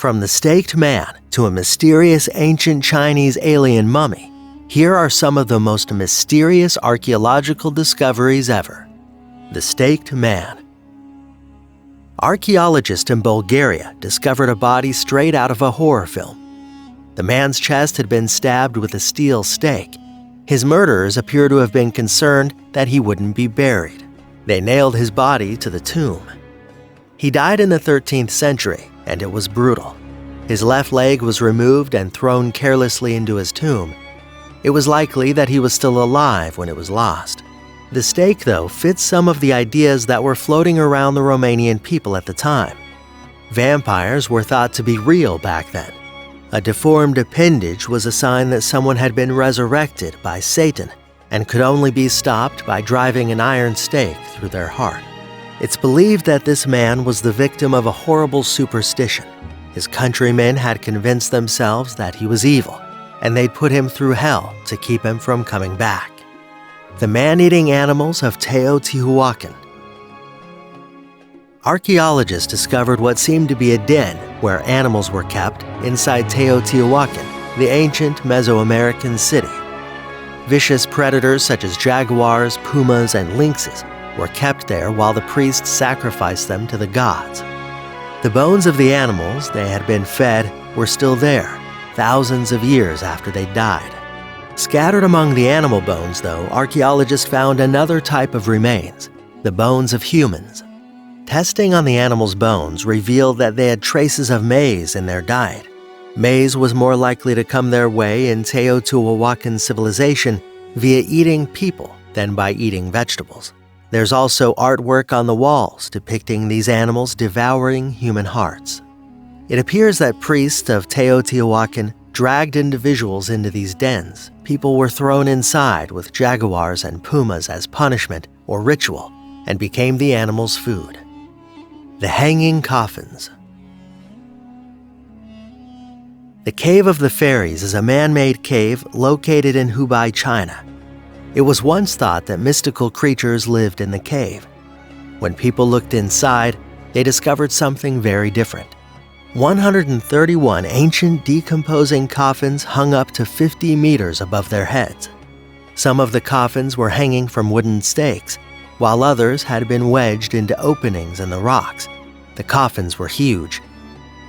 From the staked man to a mysterious ancient Chinese alien mummy, here are some of the most mysterious archaeological discoveries ever. The staked man. Archaeologists in Bulgaria discovered a body straight out of a horror film. The man's chest had been stabbed with a steel stake. His murderers appear to have been concerned that he wouldn't be buried. They nailed his body to the tomb. He died in the 13th century, and it was brutal. His left leg was removed and thrown carelessly into his tomb. It was likely that he was still alive when it was lost. The stake, though, fits some of the ideas that were floating around the Romanian people at the time. Vampires were thought to be real back then. A deformed appendage was a sign that someone had been resurrected by Satan and could only be stopped by driving an iron stake through their heart. It's believed that this man was the victim of a horrible superstition. His countrymen had convinced themselves that he was evil, and they'd put him through hell to keep him from coming back. The man-eating animals of Teotihuacan. Archaeologists discovered what seemed to be a den where animals were kept inside Teotihuacan, the ancient Mesoamerican city. Vicious predators such as jaguars, pumas, and lynxes were kept there while the priests sacrificed them to the gods. The bones of the animals they had been fed were still there, thousands of years after they died. Scattered among the animal bones, though, archaeologists found another type of remains, the bones of humans. Testing on the animals' bones revealed that they had traces of maize in their diet. Maize was more likely to come their way in Teotihuacan civilization via eating people than by eating vegetables. There's also artwork on the walls depicting these animals devouring human hearts. It appears that priests of Teotihuacan dragged individuals into these dens. People were thrown inside with jaguars and pumas as punishment or ritual and became the animals' food. The hanging coffins. The Cave of the Fairies is a man-made cave located in Hubei, China. It was once thought that mystical creatures lived in the cave. When people looked inside, they discovered something very different. 131 ancient decomposing coffins hung up to 50 meters above their heads. Some of the coffins were hanging from wooden stakes, while others had been wedged into openings in the rocks. The coffins were huge.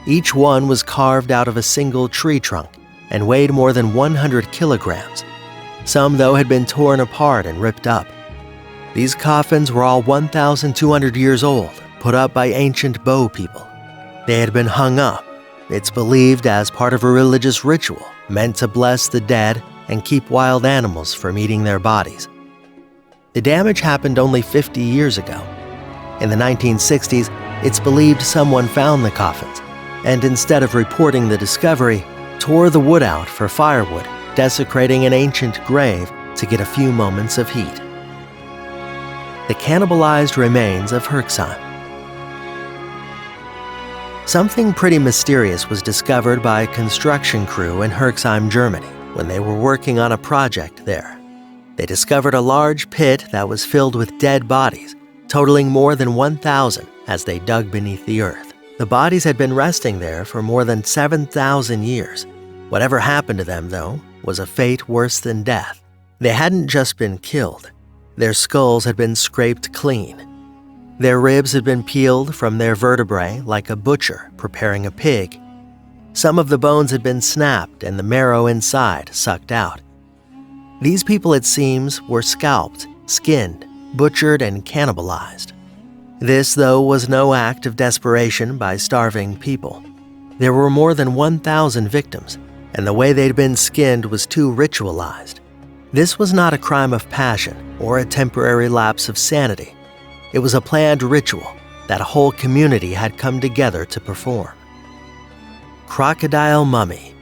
Each one was carved out of a single tree trunk and weighed more than 100 kilograms. Some, though, had been torn apart and ripped up. These coffins were all 1,200 years old, put up by ancient Bo people. They had been hung up, it's believed, as part of a religious ritual meant to bless the dead and keep wild animals from eating their bodies. The damage happened only 50 years ago. In the 1960s, it's believed someone found the coffins, and instead of reporting the discovery, tore the wood out for firewood, desecrating an ancient grave to get a few moments of heat. The cannibalized remains of Herxheim. Something pretty mysterious was discovered by a construction crew in Herxheim, Germany, when they were working on a project there. They discovered a large pit that was filled with dead bodies, totaling more than 1,000 as they dug beneath the earth. The bodies had been resting there for more than 7,000 years. Whatever happened to them, though, was a fate worse than death. They hadn't just been killed. Their skulls had been scraped clean. Their ribs had been peeled from their vertebrae like a butcher preparing a pig. Some of the bones had been snapped and the marrow inside sucked out. These people, it seems, were scalped, skinned, butchered, and cannibalized. This, though, was no act of desperation by starving people. There were more than 1,000 victims, and the way they'd been skinned was too ritualized. This was not a crime of passion or a temporary lapse of sanity. It was a planned ritual that a whole community had come together to perform. Crocodile mummy.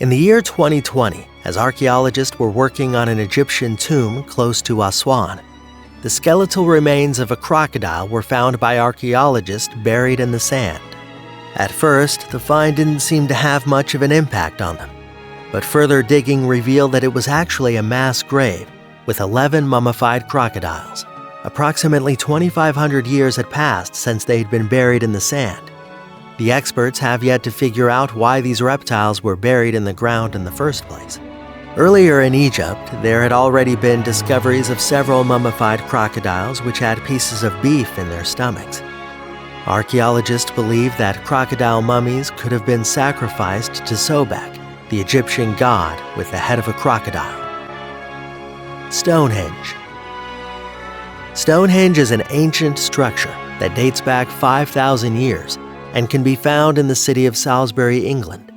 In the year 2020, as archaeologists were working on an Egyptian tomb close to Aswan, the skeletal remains of a crocodile were found by archaeologists buried in the sand. At first, the find didn't seem to have much of an impact on them, but further digging revealed that it was actually a mass grave with 11 mummified crocodiles. Approximately 2,500 years had passed since they had been buried in the sand. The experts have yet to figure out why these reptiles were buried in the ground in the first place. Earlier in Egypt, there had already been discoveries of several mummified crocodiles which had pieces of beef in their stomachs. Archaeologists believe that crocodile mummies could have been sacrificed to Sobek, the Egyptian god with the head of a crocodile. Stonehenge. Stonehenge is an ancient structure that dates back 5,000 years and can be found in the city of Salisbury, England.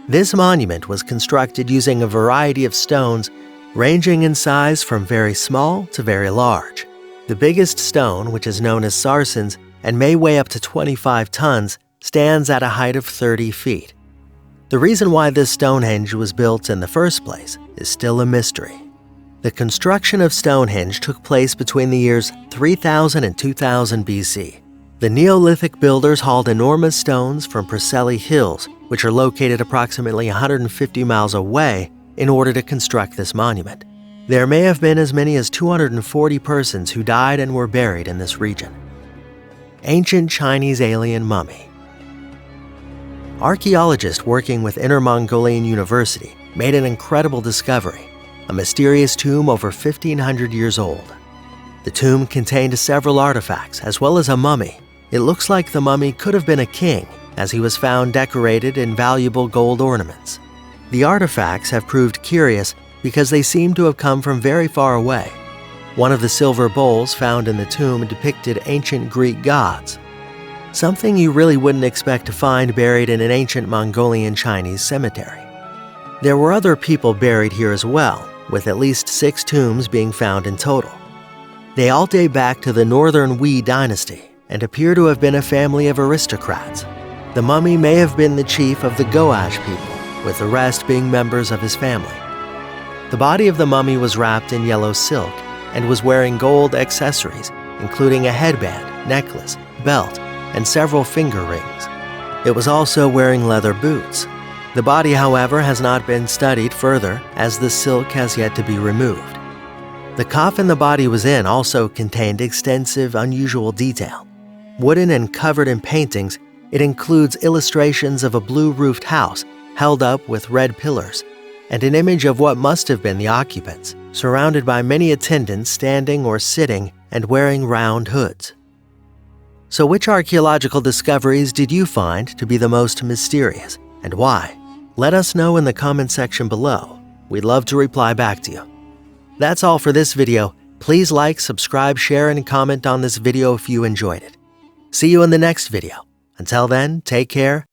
This monument was constructed using a variety of stones ranging in size from very small to very large. The biggest stone, which is known as sarsens and may weigh up to 25 tons, stands at a height of 30 feet. The reason why this Stonehenge was built in the first place is still a mystery. The construction of Stonehenge took place between the years 3000 and 2000 BC. The Neolithic builders hauled enormous stones from Preseli Hills, which are located approximately 150 miles away, in order to construct this monument. There may have been as many as 240 persons who died and were buried in this region. Ancient Chinese alien mummy. Archaeologists working with Inner Mongolian University made an incredible discovery, a mysterious tomb over 1,500 years old. The tomb contained several artifacts as well as a mummy. It looks like the mummy could have been a king, as he was found decorated in valuable gold ornaments. The artifacts have proved curious because they seem to have come from very far away. One of the silver bowls found in the tomb depicted ancient Greek gods, something you really wouldn't expect to find buried in an ancient Mongolian Chinese cemetery. There were other people buried here as well, with at least 6 tombs being found in total. They all date back to the Northern Wei dynasty and appear to have been a family of aristocrats. The mummy may have been the chief of the Goash people, with the rest being members of his family. The body of the mummy was wrapped in yellow silk and was wearing gold accessories, including a headband, necklace, belt, and several finger rings. It was also wearing leather boots. The body, however, has not been studied further, as the silk has yet to be removed. The coffin the body was in also contained extensive, unusual detail. Wooden and covered in paintings, it includes illustrations of a blue-roofed house held up with red pillars, and an image of what must have been the occupants, surrounded by many attendants standing or sitting and wearing round hoods. So which archaeological discoveries did you find to be the most mysterious, and why? Let us know in the comment section below. We'd love to reply back to you. That's all for this video. Please like, subscribe, share, and comment on this video if you enjoyed it. See you in the next video. Until then, take care